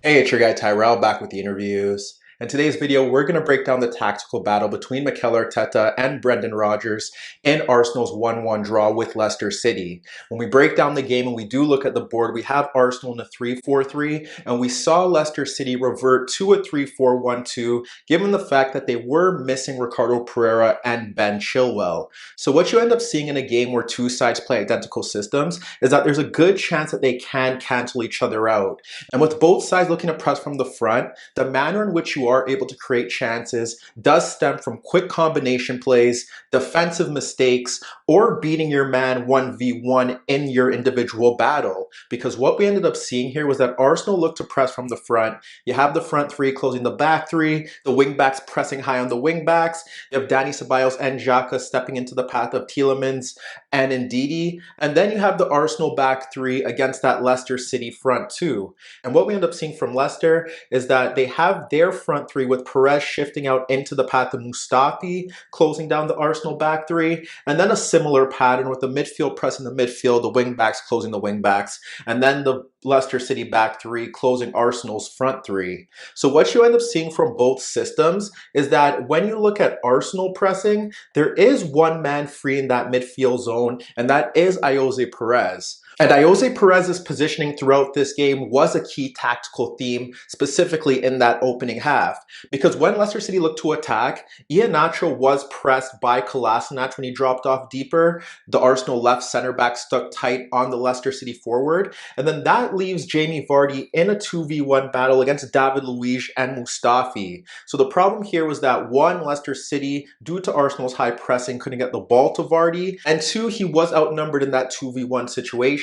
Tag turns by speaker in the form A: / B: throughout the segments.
A: Hey, it's your guy Tyrrell back with the interviews. In today's video, we're going to break down the tactical battle between Mikel Arteta and Brendan Rodgers in Arsenal's 1-1 draw with Leicester City. When we break down the game and we do look at the board, we have Arsenal in a 3-4-3, and we saw Leicester City revert to a 3-4-1-2, given the fact that they were missing Ricardo Pereira and Ben Chilwell. So what you end up seeing in a game where two sides play identical systems is that there's a good chance that they can cancel each other out. And with both sides looking to press from the front, the manner in which you are able to create chances does stem from quick combination plays, defensive mistakes, or beating your man 1v1 in your individual battle. Because what we ended up seeing here was that Arsenal looked to press from the front. You have the front three closing the back three, the wing backs pressing high on the wing backs, you have Dani, Ceballos, and Xhaka stepping into the path of Tielemans and Ndidi, and then you have the Arsenal back three against that Leicester City front two. And what we end up seeing from Leicester is that they have their front three with Perez shifting out into the path of Mustafi, closing down the Arsenal back three, and then a similar pattern with the midfield pressing the midfield, the wing backs closing the wing backs, and then the Leicester City back three closing Arsenal's front three. So what you end up seeing from both systems is that when you look at Arsenal pressing, there is one man free in that midfield zone, and that is Ayoze Perez. And Ayoze Perez's positioning throughout this game was a key tactical theme, specifically in that opening half. Because when Leicester City looked to attack, Iheanacho was pressed by Kolasinac when he dropped off deeper. The Arsenal left center back stuck tight on the Leicester City forward. And then that leaves Jamie Vardy in a 2v1 battle against David Luiz and Mustafi. So the problem here was that one, Leicester City, due to Arsenal's high pressing, couldn't get the ball to Vardy. And two, he was outnumbered in that 2v1 situation.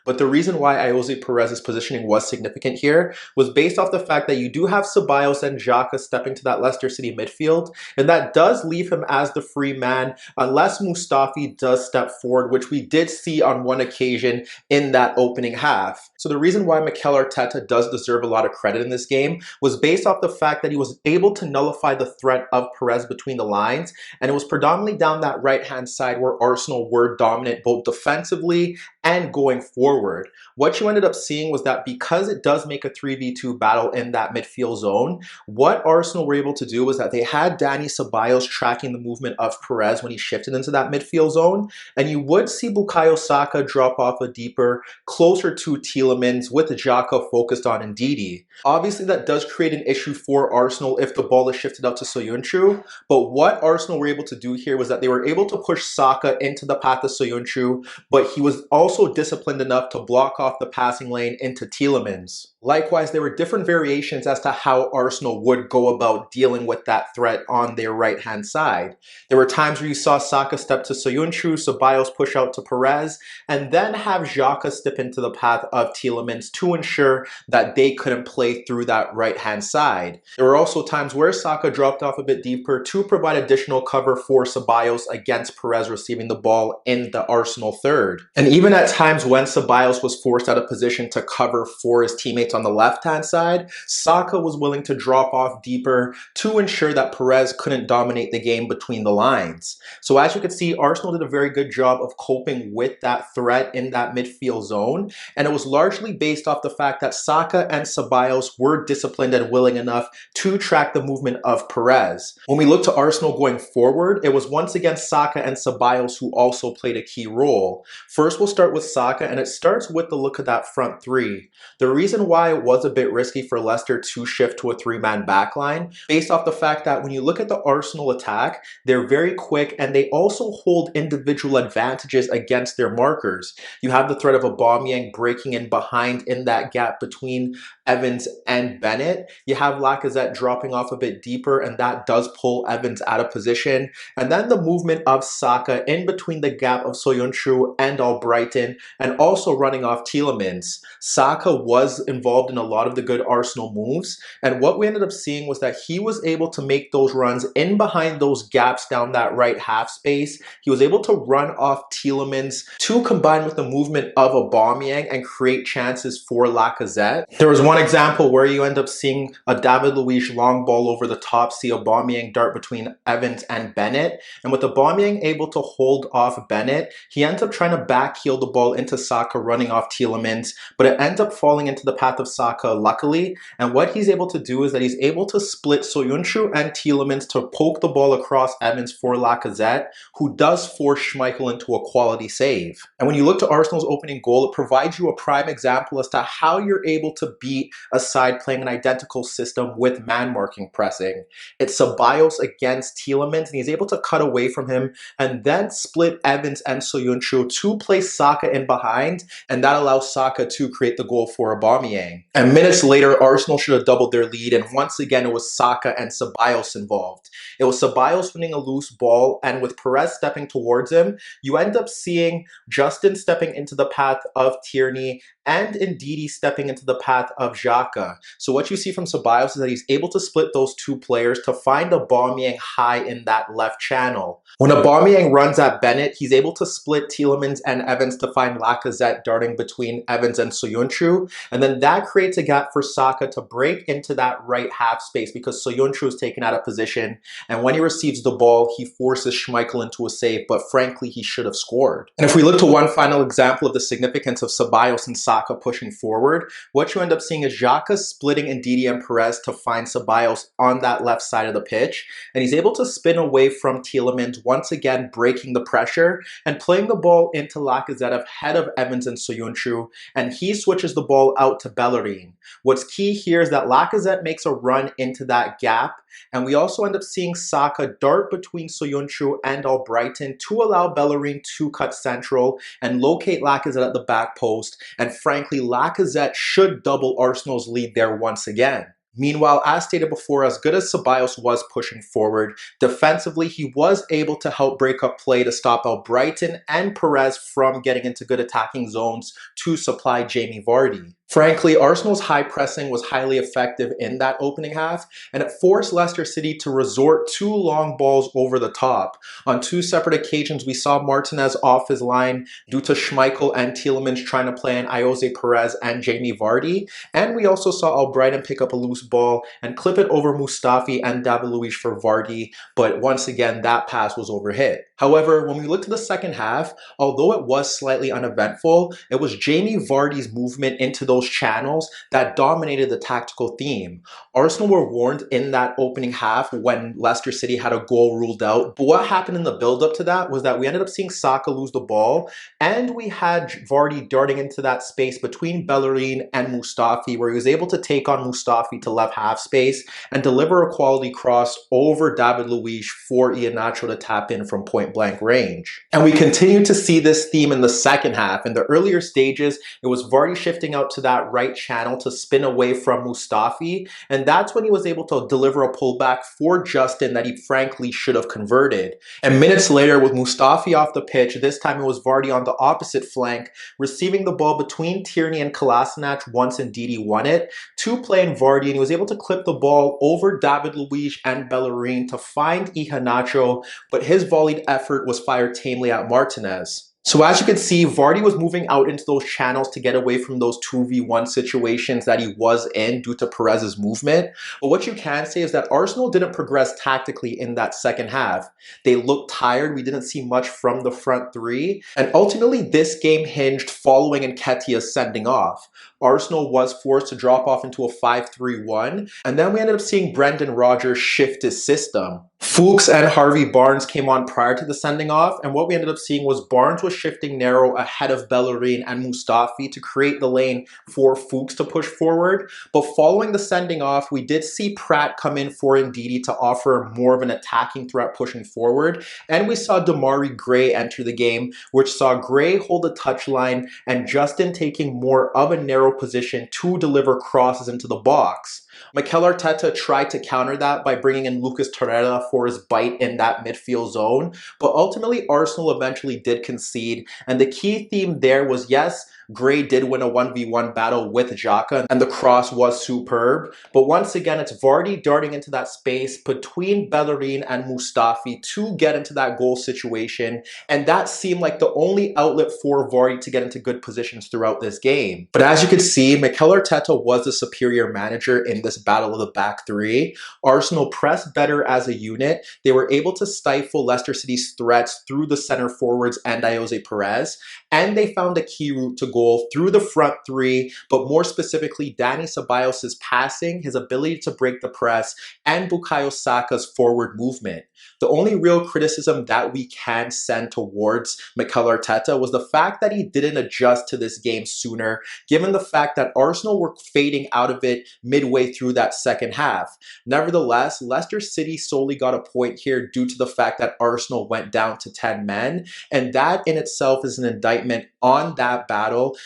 A: But the reason why Ayoze Perez's positioning was significant here was based off the fact that you do have Ceballos and Xhaka stepping to that Leicester City midfield, and that does leave him as the free man unless Mustafi does step forward, which we did see on one occasion in that opening half. So the reason why Mikel Arteta does deserve a lot of credit in this game was based off the fact that he was able to nullify the threat of Perez between the lines, and it was predominantly down that right-hand side where Arsenal were dominant both defensively and going forward. What you ended up seeing was that because it does make a 3v2 battle in that midfield zone, what Arsenal were able to do was that they had Dani Ceballos tracking the movement of Perez when he shifted into that midfield zone, and you would see Bukayo Saka drop off a deeper, closer to Tielemans with Xhaka focused on Ndidi. Obviously that does create an issue for Arsenal if the ball is shifted out to Soyuncu, but what Arsenal were able to do here was that they were able to push Saka into the path of Soyuncu, but he was also disciplined enough to block off the passing lane into Tielemans. Likewise, there were different variations as to how Arsenal would go about dealing with that threat on their right-hand side. There were times where you saw Saka step to Soyuncu, Ceballos push out to Perez, and then have Xhaka step into the path of Tielemans to ensure that they couldn't play through that right-hand side. There were also times where Saka dropped off a bit deeper to provide additional cover for Ceballos against Perez receiving the ball in the Arsenal third. And even at times when Ceballos was forced out of position to cover for his teammates on the left-hand side, Saka was willing to drop off deeper to ensure that Perez couldn't dominate the game between the lines. So as you can see, Arsenal did a very good job of coping with that threat in that midfield zone, and it was largely based off the fact that Saka and Ceballos were disciplined and willing enough to track the movement of Perez. When we look to Arsenal going forward, it was once again Saka and Ceballos who also played a key role. First, we'll start with Saka, and it starts with the look of that front three. The reason why it was a bit risky for Leicester to shift to a three-man backline, based off the fact that when you look at the Arsenal attack, they're very quick and they also hold individual advantages against their markers. You have the threat of Aubameyang breaking in behind in that gap between Evans and Bennett. You have Lacazette dropping off a bit deeper, and that does pull Evans out of position. And then the movement of Saka in between the gap of Soyuncu and Albrighton, and also running off Tielemans. Saka was involved in a lot of the good Arsenal moves, and what we ended up seeing was that he was able to make those runs in behind those gaps down that right half space. He was able to run off Tielemans to combine with the movement of Aubameyang and create chances for Lacazette. There was one example where you end up seeing a David Luiz long ball over the top, see Aubameyang dart between Evans and Bennett, and with Aubameyang able to hold off Bennett, he ends up trying to backheel the ball into Saka running off Tielemans, but it ends up falling into the path of Saka luckily. And what he's able to do is that he's able to split Soyuncu and Tielemans to poke the ball across Evans for Lacazette, who does force Schmeichel into a quality save. And when you look to Arsenal's opening goal, it provides you a prime example as to how you're able to beat a side playing an identical system with man-marking pressing. It's Ceballos against Tielemans, and he's able to cut away from him and then split Evans and Soyuncu to place Saka in behind, and that allows Saka to create the goal for Aubameyang. And minutes later, Arsenal should have doubled their lead, and once again it was Saka and Ceballos involved. It was Ceballos winning a loose ball, and with Perez stepping towards him, you end up seeing Justin stepping into the path of Tierney and Ndidi stepping into the path of Xhaka. So what you see from Ceballos is that he's able to split those two players to find Aubameyang high in that left channel. When Aubameyang runs at Bennett, he's able to split Tielemans and Evans to find Lacazette darting between Evans and Soyuncu, and then that creates a gap for Saka to break into that right half space because Soyuncu is taken out of position, and when he receives the ball, he forces Schmeichel into a save, but frankly, he should have scored. And if we look to one final example of the significance of Ceballos and Saka pushing forward, what you end up seeing is Xhaka splitting Ndidi and Perez to find Ceballos on that left side of the pitch, and he's able to spin away from Tielemans, once again breaking the pressure and playing the ball into Lacazette ahead of Evans and Soyuncu, and he switches the ball out to Bellerin. What's key here is that Lacazette makes a run into that gap, and we also end up seeing Saka dart between Soyuncu and Albrighton to allow Bellerin to cut central and locate Lacazette at the back post, and frankly, Lacazette should double Arsenal's lead there once again. Meanwhile, as stated before, as good as Ceballos was pushing forward, defensively he was able to help break up play to stop Albrighton and Perez from getting into good attacking zones to supply Jamie Vardy. Frankly, Arsenal's high pressing was highly effective in that opening half, and it forced Leicester City to resort to long balls over the top. On two separate occasions, we saw Martinez off his line due to Schmeichel and Tielemans trying to play in Ayoze, Perez, and Jamie Vardy, and we also saw Albrighton pick up a loose ball and clip it over Mustafi and David Luiz for Vardy, but once again, that pass was overhit. However, when we look to the second half, although it was slightly uneventful, it was Jamie Vardy's movement into those channels that dominated the tactical theme. Arsenal were warned in that opening half when Leicester City had a goal ruled out, but what happened in the build-up to that was that we ended up seeing Saka lose the ball, and we had Vardy darting into that space between Bellerin and Mustafi, where he was able to take on Mustafi to left half space and deliver a quality cross over David Luiz for Iheanacho to tap in from point-blank range. And we continue to see this theme in the second half. In the earlier stages, it was Vardy shifting out to that right channel to spin away from Mustafi, and that's when he was able to deliver a pullback for Justin that he frankly should have converted. And minutes later, with Mustafi off the pitch, this time it was Vardy on the opposite flank, receiving the ball between Tierney and Kolasinac once Ndidi won it, to play in Vardy, and he was able to clip the ball over David Luiz and Bellerin to find Iheanacho, but his volleyed effort was fired tamely at Martinez. So as you can see, Vardy was moving out into those channels to get away from those 2v1 situations that he was in due to Perez's movement. But what you can say is that Arsenal didn't progress tactically in that second half. They looked tired. We didn't see much from the front three. And ultimately, this game hinged following Nketiah's sending off. Arsenal was forced to drop off into a 5-3-1. And then we ended up seeing Brendan Rodgers shift his system. Fuchs and Harvey Barnes came on prior to the sending off, and what we ended up seeing was Barnes was shifting narrow ahead of Bellerin and Mustafi to create the lane for Fuchs to push forward. But following the sending off, we did see Pratt come in for Ndidi to offer more of an attacking threat pushing forward, and we saw Demarai Gray enter the game, which saw Gray hold the touchline and Justin taking more of a narrow position to deliver crosses into the box. Mikel Arteta tried to counter that by bringing in Lucas Tyrrell for his bite in that midfield zone, but ultimately Arsenal eventually did concede, and the key theme there was, yes, Gray did win a 1v1 battle with Xhaka, and the cross was superb. But once again, it's Vardy darting into that space between Bellerin and Mustafi to get into that goal situation, and that seemed like the only outlet for Vardy to get into good positions throughout this game. But as you can see, Mikel Arteta was the superior manager in this battle of the back three. Arsenal pressed better as a unit. They were able to stifle Leicester City's threats through the center forwards and Ayoze Perez, and they found a key route to goal through the front three, but more specifically, Dani Ceballos' passing, his ability to break the press, and Bukayo Saka's forward movement. The only real criticism that we can send towards Mikel Arteta was the fact that he didn't adjust to this game sooner, given the fact that Arsenal were fading out of it midway through that second half. Nevertheless, Leicester City solely got a point here due to the fact that Arsenal went down to 10 men, and that in itself is an indictment on that battle.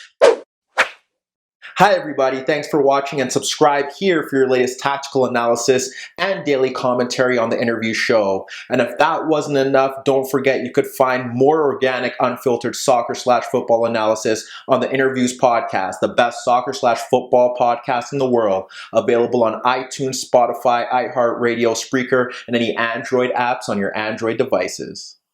A: Hi everybody, thanks for watching, and subscribe here for your latest tactical analysis and daily commentary on the InnerViews show. And if that wasn't enough, don't forget you could find more organic, unfiltered soccer/football analysis on the InnerViews podcast, the best soccer/football podcast in the world, available on iTunes, Spotify, iHeartRadio, Spreaker, and any Android apps on your Android devices.